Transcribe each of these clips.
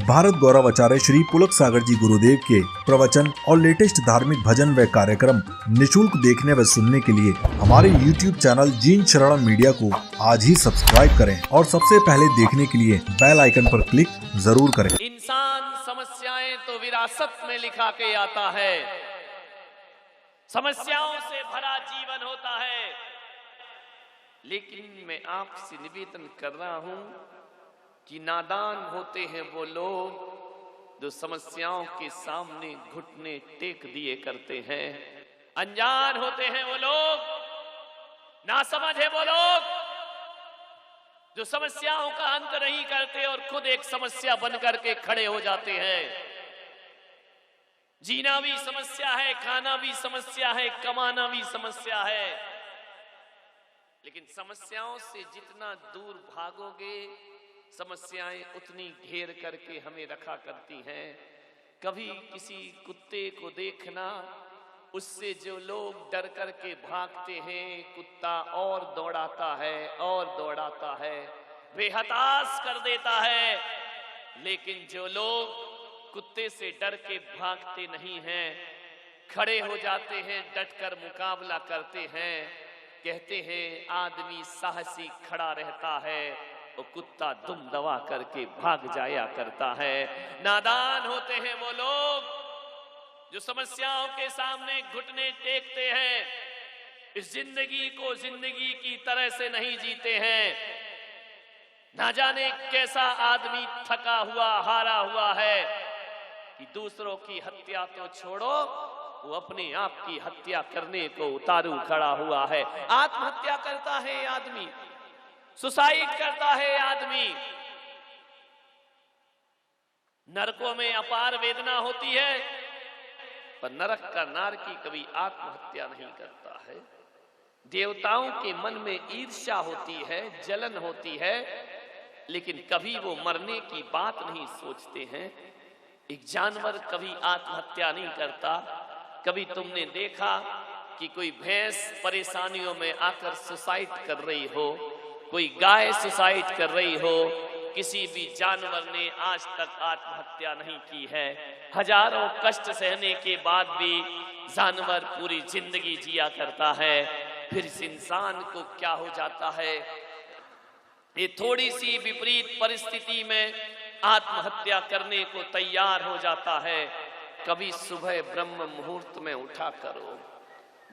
भारत गौरव आचार्य श्री पुलक सागर जी गुरुदेव के प्रवचन और लेटेस्ट धार्मिक भजन व कार्यक्रम निशुल्क देखने व सुनने के लिए हमारे YouTube चैनल जीन शरण मीडिया को आज ही सब्सक्राइब करें और सबसे पहले देखने के लिए बेल आइकन पर क्लिक जरूर करें। इंसान समस्याएं तो विरासत में लिखा के आता है, समस्याओं से भरा जीवन होता है, लेकिन मैं आपसे निवेदन कर रहा हूं कि नादान होते हैं वो लोग जो समस्याओं के सामने घुटने टेक दिए करते हैं। अनजान होते हैं वो लोग, नासमझ है वो लोग जो समस्याओं का अंत नहीं करते और खुद एक समस्या बन करके खड़े हो जाते हैं। जीना भी समस्या है, खाना भी समस्या है, कमाना भी समस्या है, लेकिन समस्याओं से जितना दूर भागोगे समस्याएं उतनी घेर करके हमें रखा करती हैं। कभी किसी कुत्ते को देखना, उससे जो लोग डर करके भागते हैं, कुत्ता और दौड़ाता है और दौड़ाता है, बेहताश कर देता है। लेकिन जो लोग कुत्ते से डर के भागते नहीं हैं, खड़े हो जाते हैं, डटकर मुकाबला करते हैं, कहते हैं आदमी साहसी खड़ा रहता है और कुत्ता दुम दबा करके भाग जाया करता है। नादान होते हैं वो लोग जो समस्याओं के सामने घुटने टेकते हैं, इस जिंदगी को जिंदगी की तरह से नहीं जीते हैं। ना जाने कैसा आदमी थका हुआ हारा हुआ है कि दूसरों की हत्या तो छोड़ो, वो अपने आप की हत्या करने को उतारू खड़ा हुआ है। आत्महत्या करता है आदमी, सुसाइड करता है आदमी। नरकों में अपार वेदना होती है, पर नरक का नारकी कभी आत्महत्या नहीं करता है। देवताओं के मन में ईर्ष्या होती है, जलन होती है, लेकिन कभी वो मरने की बात नहीं सोचते हैं। एक जानवर कभी आत्महत्या नहीं करता। कभी तुमने देखा कि कोई भैंस परेशानियों में आकर सुसाइड कर रही हो, कोई गाय सुसाइड कर रही हो? किसी भी जानवर ने आज तक आत्महत्या नहीं की है। हजारों कष्ट सहने के बाद भी जानवर पूरी जिंदगी जिया करता है। फिर इस इंसान को क्या हो जाता है, ये थोड़ी सी विपरीत परिस्थिति में आत्महत्या करने को तैयार हो जाता है। कभी सुबह ब्रह्म मुहूर्त में उठा करो।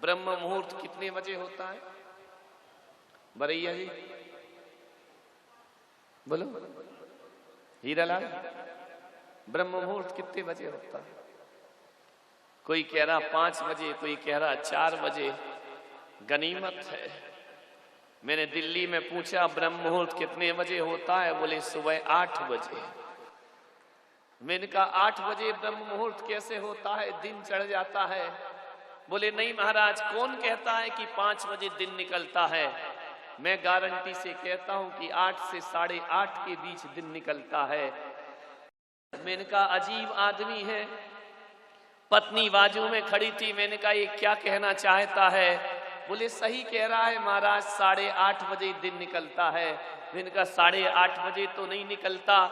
ब्रह्म मुहूर्त कितने बजे होता है बरैया जी? बोलो हीरालाल, ब्रह्म मुहूर्त कितने बजे होता है? कोई कह रहा 5 बजे, कोई कह रहा 4 बजे। गनीमत है। मैंने दिल्ली में पूछा ब्रह्म मुहूर्त कितने बजे होता है, बोले सुबह 8 बजे। मैंने कहा 8 बजे ब्रह्म मुहूर्त कैसे होता है, दिन चढ़ जाता है? बोले नहीं महाराज, कौन कहता है कि 5 बजे दिन निकलता है? मैं गारंटी से कहता हूं कि 8 से 8:30 के बीच दिन निकलता है। मैंने कहा अजीब आदमी है। पत्नी बाजू में खड़ी थी, मैंने कहा ये क्या कहना चाहता है? बोले सही कह रहा है महाराज, 8:30 बजे दिन निकलता है। मैंने कहा 8:30 बजे तो नहीं निकलता।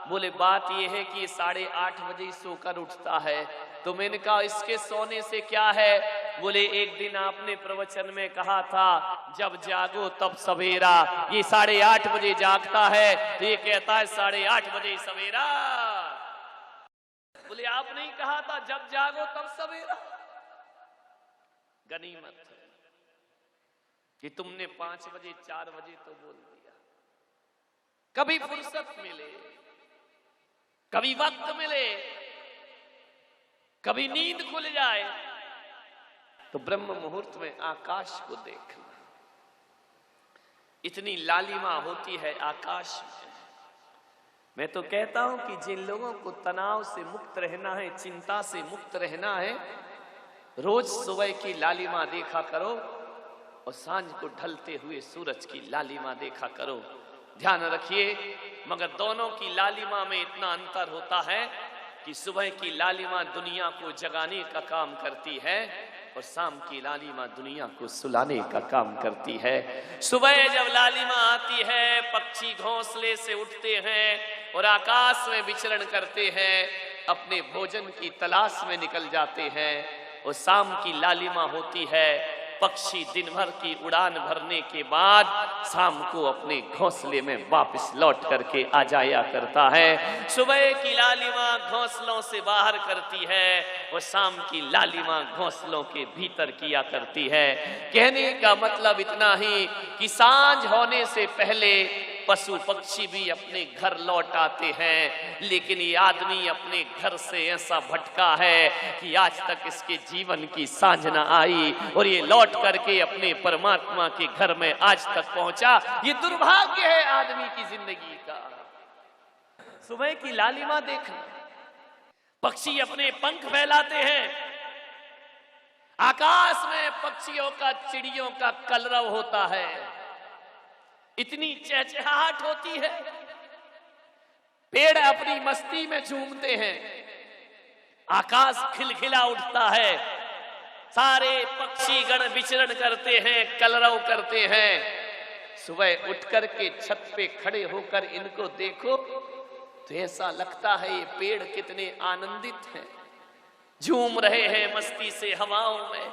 बोले बात यह है कि 8:30 बजे सोकर उठता है। तो मैंने कहा इसके सोने से क्या है? बोले एक दिन आपने प्रवचन में कहा था जब जागो तब सवेरा। ये 8:30 बजे जागता है तो ये कहता है 8:30 बजे सवेरा। बोले आप नहीं कहा था जब जागो तब सवेरा? गनीमत है कि तुमने 5 बजे 4 बजे तो बोल दिया। कभी फुर्सत मिले, कभी वक्त मिले, कभी नींद खुल जाए तो ब्रह्म मुहूर्त में आकाश को देखना। इतनी लालिमा होती है आकाश में। मैं तो कहता हूं कि जिन लोगों को तनाव से मुक्त रहना है, चिंता से मुक्त रहना है, रोज सुबह की लालिमा देखा करो और सांझ को ढलते हुए सूरज की लालिमा देखा करो। ध्यान रखिए, मगर दोनों की लालिमा में इतना अंतर होता है कि सुबह की लालिमा दुनिया को जगाने का काम करती है, और शाम की लालिमा दुनिया को सुलाने का काम करती है। सुबह जब लालिमा आती है, पक्षी घोंसले से उठते हैं और आकाश में विचरण करते हैं, अपने भोजन की तलाश में निकल जाते हैं। और शाम की लालिमा होती है, पक्षी दिन भर की उड़ान भरने के बाद शाम को अपने घोंसले में वापस लौट करके आ जाया करता है। सुबह की लालिमा घोंसलों से बाहर करती है और शाम की लालिमा घोंसलों के भीतर किया करती है। कहने का मतलब इतना ही कि सांझ होने से पहले पशु पक्षी भी अपने घर लौट आते हैं, लेकिन ये आदमी अपने घर से ऐसा भटका है कि आज तक इसके जीवन की सांझ न आई और ये लौट करके अपने परमात्मा के घर में आज तक पहुंचा। ये दुर्भाग्य है आदमी की जिंदगी का। सुबह की लालिमा देखना, पक्षी अपने पंख फैलाते हैं, आकाश में पक्षियों का, चिड़ियों का कलरव होता है, इतनी चहचहाहट होती है, पेड़ अपनी मस्ती में झूमते हैं, आकाश खिलखिला उठता है, सारे पक्षी गण विचरण करते हैं, कलरव करते हैं। सुबह उठ करके छत पे खड़े होकर इनको देखो तो ऐसा लगता है ये पेड़ कितने आनंदित हैं, झूम रहे हैं मस्ती से हवाओं में,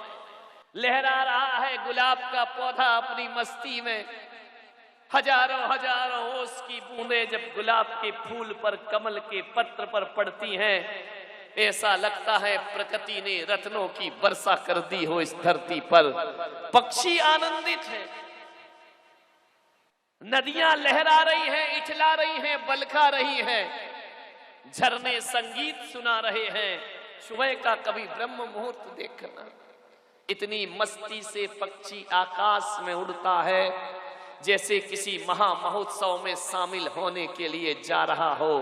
लहरा रहा है गुलाब का पौधा अपनी मस्ती में। हजारों हजारों ओस की बूंदें जब गुलाब के फूल पर, कमल के पत्र पर पड़ती हैं, ऐसा लगता है प्रकृति ने रत्नों की वर्षा कर दी हो इस धरती पर। पक्षी आनंदित हैं, नदियां लहरा रही हैं, इठला रही हैं, बलखा रही हैं, झरने संगीत सुना रहे हैं। सुबह का कभी ब्रह्म मुहूर्त देखना, इतनी मस्ती से पक्षी आकाश में उड़ता है जैसे किसी महा महोत्सव में शामिल होने के लिए जा रहा हो।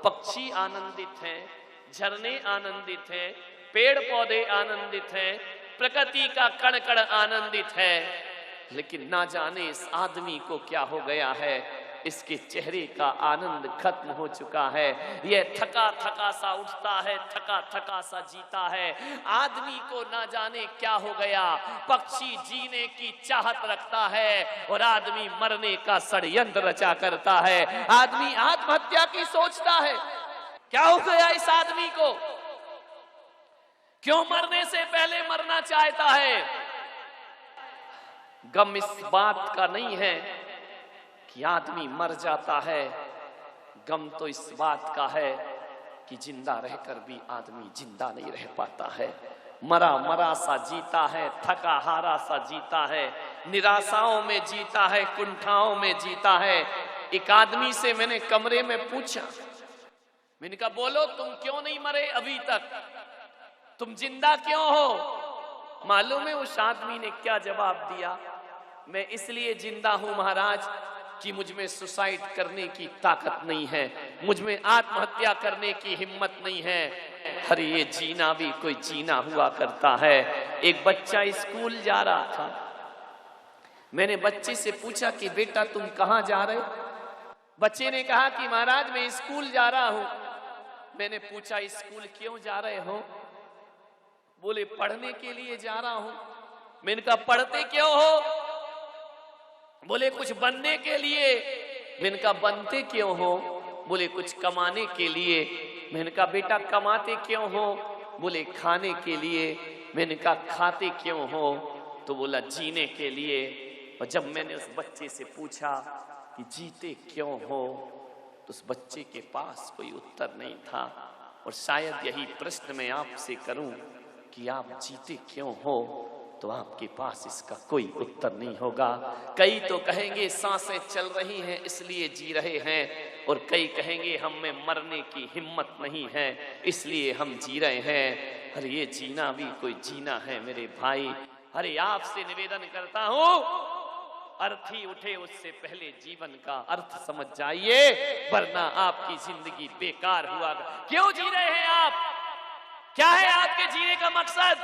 पक्षी आनंदित हैं, झरने आनंदित हैं, पेड़ पौधे आनंदित हैं, प्रकृति का कण कण आनंदित है। लेकिन ना जाने इस आदमी को क्या हो गया है, इसके चेहरे का आनंद खत्म हो चुका है। यह थका थका सा उठता है, थका थका सा जीता है। आदमी को ना जाने क्या हो गया। पक्षी जीने की चाहत रखता है और आदमी मरने का षड्यंत्र रचा करता है। आदमी आत्महत्या की सोचता है। क्या हो गया इस आदमी को? क्यों मरने से पहले मरना चाहता है? गम इस बात का नहीं है कि आदमी मर जाता है, गम तो इस बात का है कि जिंदा रहकर भी आदमी जिंदा नहीं रह पाता है। मरा मरा सा जीता है, थका हारा सा जीता है, निराशाओं में जीता है, कुंठाओं में जीता है। एक आदमी से मैंने कमरे में पूछा, मैंने कहा बोलो तुम क्यों नहीं मरे अभी तक, तुम जिंदा क्यों हो? मालूम है उस आदमी ने क्या जवाब दिया? मैं इसलिए जिंदा हूं महाराज कि मुझ में सुसाइड करने की ताकत नहीं है, मुझ में आत्महत्या करने की हिम्मत नहीं है। अरे ये जीना भी कोई जीना हुआ करता है। एक बच्चा स्कूल जा रहा था, मैंने बच्चे से पूछा कि बेटा तुम कहां जा रहे? बच्चे ने कहा कि महाराज मैं स्कूल जा रहा हूं। मैंने पूछा स्कूल क्यों जा रहे हो? बोले पढ़ने के लिए जा रहा हूं। मैंने कहा पढ़ते क्यों हो? बोले कुछ बनने के लिए। मैंने कहा बनते क्यों हो? बोले कुछ कमाने के लिए। मैंने कहा बेटा कमाते क्यों हो? बोले खाने के लिए। मैंने कहा खाते क्यों हो? तो बोला जीने के लिए। और जब मैंने उस बच्चे से पूछा कि जीते क्यों हो, तो उस बच्चे के पास कोई उत्तर नहीं था। और शायद यही प्रश्न मैं आपसे करूं कि आप जीते क्यों हो, तो आपके पास इसका कोई उत्तर नहीं होगा। कई तो कहेंगे सांसें चल रही हैं इसलिए जी रहे हैं, और कई कहेंगे हम में मरने की हिम्मत नहीं है इसलिए हम जी रहे हैं। अरे ये जीना भी कोई जीना है मेरे भाई। अरे आपसे निवेदन करता हूं, अर्थी उठे उससे पहले जीवन का अर्थ समझ जाइए, वरना आपकी जिंदगी बेकार हुआ। क्यों जी रहे हैं आप? क्या है आपके जीने का मकसद?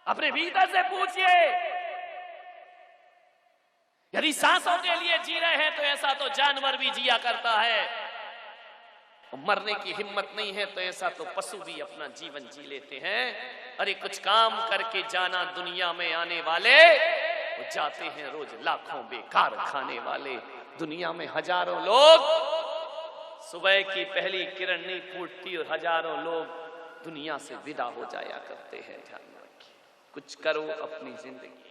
अपने भीतर से पूछिए। यदि सांसों के लिए जी रहे हैं तो ऐसा तो जानवर भी जिया करता है। मरने की हिम्मत नहीं है तो ऐसा तो पशु भी अपना जीवन जी लेते हैं। अरे कुछ काम करके जाना दुनिया में आने वाले, वो जाते हैं रोज लाखों बेकार खाने वाले। दुनिया में हजारों लोग सुबह की पहली किरण नहीं फूटती और हजारों लोग दुनिया से विदा हो जाया करते हैं। ध्यान रखिए, कुछ करो अपनी जिंदगी।